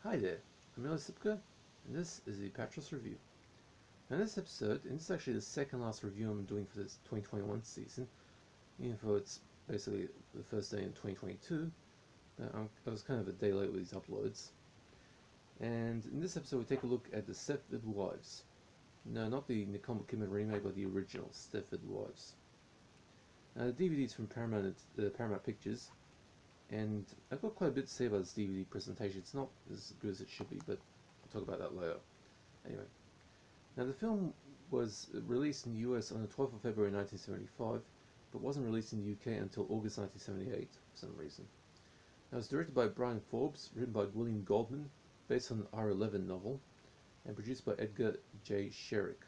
Hi there, I'm Stepford, and this is the Apatros review. Now in this episode, and this is actually the second last review I'm doing for this 2021 season, even though it's basically the first day in 2022, I was kind of a day late with these uploads. And in this episode we take a look at the Stepford Wives. No, not the Nicole Kidman remake, but the original Stepford Wives. Now the DVD is from Paramount Pictures, and I've got quite a bit to say about this DVD presentation. It's not as good as it should be, but I'll talk about that later. Anyway, now the film was released in the US on the 12th of February 1975, but wasn't released in the UK until August 1978 for some reason. Now it was directed by Brian Forbes, written by William Goldman, based on an R11 novel, and produced by Edgar J. Sherrick.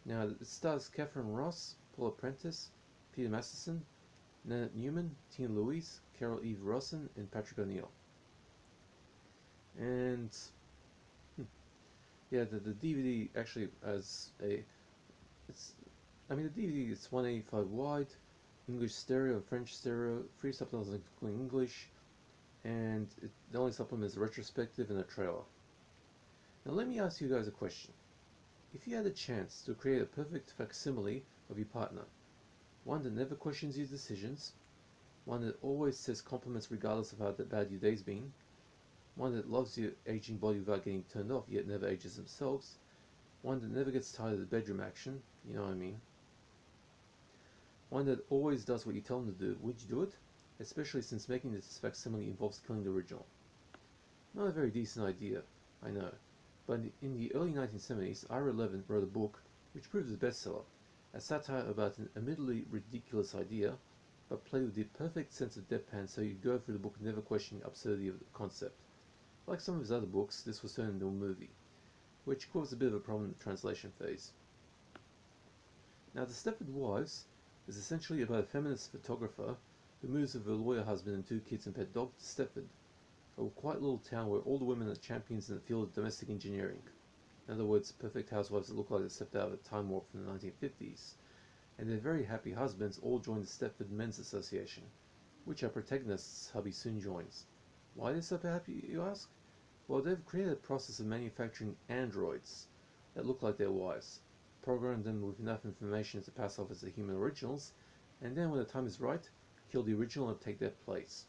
Now it stars Catherine Ross, Paula Prentice, Peter Masterson, Nanette Newman, Tina Louise, Carol Eve Rossen, and Patrick O'Neill. And yeah, the DVD actually has the DVD is 185 wide, English stereo, French stereo, 3 subtitles including English, and the only supplement is a retrospective and a trailer. Now let me ask you guys a question. If you had a chance to create a perfect facsimile of your partner, one that never questions your decisions, one that always says compliments regardless of how bad your day's been, one that loves your aging body without getting turned off yet never ages themselves, one that never gets tired of the bedroom action, you know what I mean, one that always does what you tell them to do, would you do it? Especially since making this facsimile involves killing the original. Not a very decent idea, I know, but in the early 1970s, R11 wrote a book which proved a bestseller, a satire about an admittedly ridiculous idea, but played with the perfect sense of deadpan so you'd go through the book never questioning the absurdity of the concept. Like some of his other books, this was turned into a movie, which caused a bit of a problem in the translation phase. Now, The Stepford Wives is essentially about a feminist photographer who moves with her lawyer husband and 2 kids and pet dog to Stepford, a quiet little town where all the women are champions in the field of domestic engineering. In other words, perfect housewives that look like they stepped out of a time warp from the 1950s. And their very happy husbands all join the Stepford Men's Association, which our protagonist's hubby soon joins. Why are they so happy, you ask? Well, they've created a process of manufacturing androids that look like their wives, programmed them with enough information to pass off as the human originals, and then when the time is right, kill the original and take their place.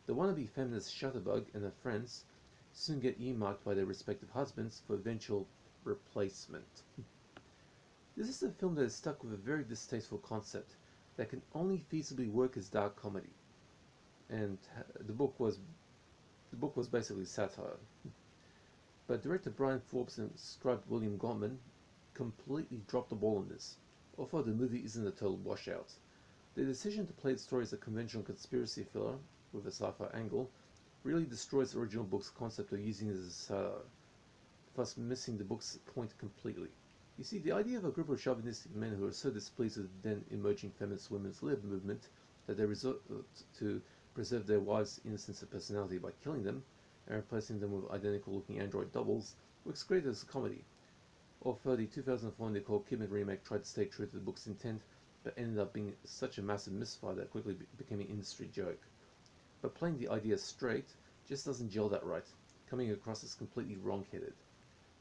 The wannabe feminist Shutterbug and her friends soon get earmarked by their respective husbands for eventual replacement. This is a film that is stuck with a very distasteful concept that can only feasibly work as dark comedy, and the book was basically satire. But director Brian Forbes and scribe William Goldman completely dropped the ball on this, although the movie isn't a total washout. The decision to play the story as a conventional conspiracy thriller with a sci-fi angle really destroys the original book's concept of using it as a satire, thus missing the book's point completely. You see, the idea of a group of chauvinistic men who are so displeased with the then emerging feminist women's lib movement that they resort to preserve their wives' innocence of personality by killing them and replacing them with identical-looking android doubles works great as a comedy. Although the 2004 Nicole Kidman remake tried to stay true to the book's intent, but ended up being such a massive misfire that it quickly became an industry joke. But playing the idea straight just doesn't gel that right, coming across as completely wrong-headed.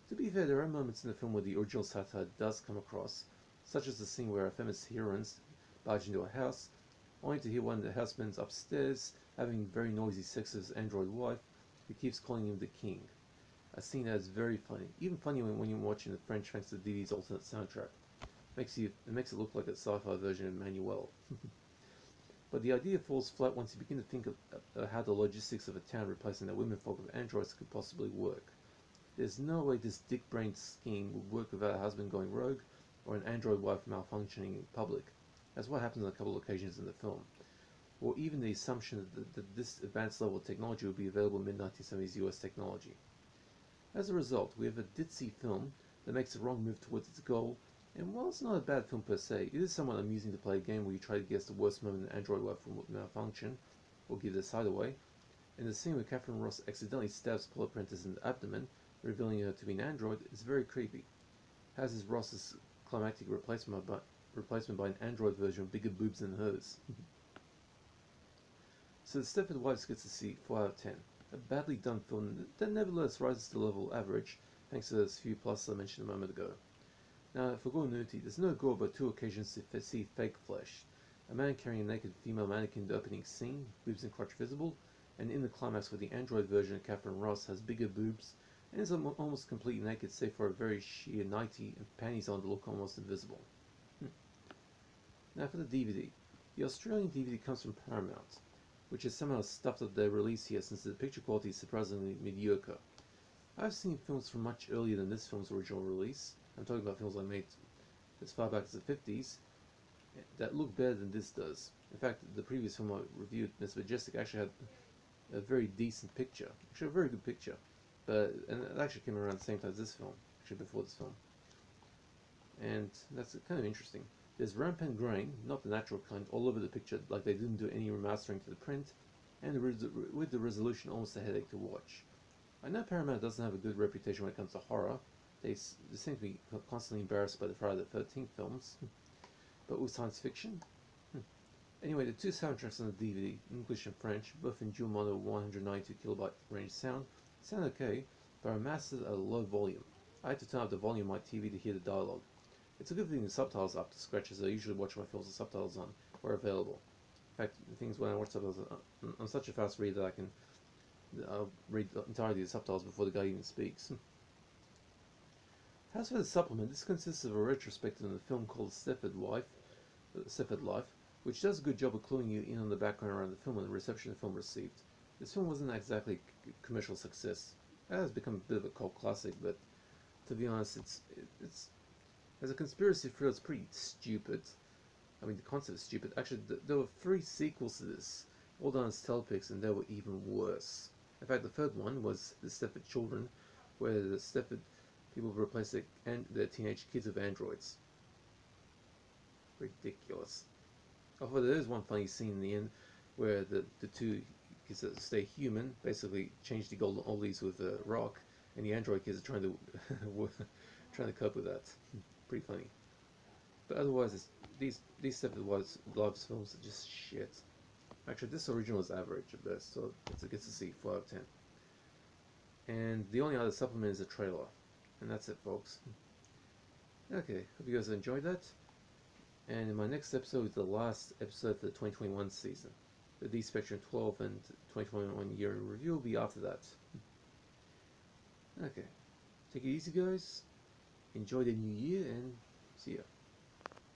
To be fair, there are moments in the film where the original satire does come across, such as the scene where our feminist heroines barge into a house, only to hear one of the housemaidens upstairs having very noisy sex with his android wife, who keeps calling him the king. A scene that is very funny, even funnier when you're watching the French thanks to Didi's alternate soundtrack. It makes it look like a sci-fi version of Manuel. But the idea falls flat once you begin to think of how the logistics of a town replacing the womenfolk with androids could possibly work. There's no way this dick-brained scheme would work without a husband going rogue or an android wife malfunctioning in public, as what happens on a couple of occasions in the film, or even the assumption that this advanced level of technology would be available in mid-1970s US technology. As a result, we have a ditzy film that makes the wrong move towards its goal, and while it's not a bad film per se, it is somewhat amusing to play a game where you try to guess the worst moment an android wife will malfunction, or give their side away, and the scene where Catherine Ross accidentally stabs Paula Prentice in the abdomen, revealing her to be an android, is very creepy. As is Ross's climactic replacement by an android version with bigger boobs than hers. So the Stepford Wives gets a C, 4 out of 10. A badly done film that nevertheless rises to the level of average thanks to those few pluses I mentioned a moment ago. Now, for gore nudity, there's no gore but two occasions to see fake flesh. A man carrying a naked female mannequin in the opening scene, boobs and crotch visible, and in the climax where the android version of Catherine Ross has bigger boobs and is almost completely naked save for a very sheer nightie and panties on that look almost invisible. Now for the DVD. The Australian DVD comes from Paramount, which is somehow stuffed up their release here since the picture quality is surprisingly mediocre. I've seen films from much earlier than this film's original release. I'm talking about films I made as far back as the 50s that look better than this does. In fact, the previous film I reviewed, Miss Majestic, actually had a very decent picture. Actually, a very good picture. And it actually came around the same time as this film, actually before this film. And that's kind of interesting. There's rampant grain, not the natural kind, all over the picture, like they didn't do any remastering to the print, and with the resolution almost a headache to watch. I know Paramount doesn't have a good reputation when it comes to horror. They seem to be constantly embarrassed by the Friday the 13th films. But with science fiction? Anyway, the two soundtracks on the DVD, English and French, both in dual mono 192 kilobyte range sound okay, but are mastered at a low volume. I had to turn up the volume on my TV to hear the dialogue. It's a good thing the subtitles are up to scratch, as I usually watch my films with subtitles on, where available. In fact, the thing is, when I watch subtitles, I'm such a fast reader that I'll read entirely the subtitles before the guy even speaks. As for the supplement, this consists of a retrospective on the film called Stepford Wife, Stepford Life, which does a good job of cluing you in on the background around the film and the reception the film received. This film wasn't exactly a commercial success. It has become a bit of a cult classic, but to be honest, it's as a conspiracy thriller, it's pretty stupid. I mean, the concept is stupid. Actually, there were 3 sequels to this, all done as telepics, and they were even worse. In fact, the third one was the Stepford Children, where the Stepford people replaced their teenage kids with androids. Ridiculous. Although there is one funny scene in the end where the two kids that stay human basically change the golden oldies with a rock, and the android kids are trying to trying to cope with that. Pretty funny. But otherwise, these Stepford Wives films are just shit. Actually, this original is average at best, so it gets to see 4 out of 10. And the only other supplement is a trailer. And that's it, folks. Okay, hope you guys enjoyed that. And in my next episode, the last episode for the 2021 season. The D-Spectrum 12 and 2021 year in review will be after that. Okay, take it easy, guys. Enjoy the new year, and see ya.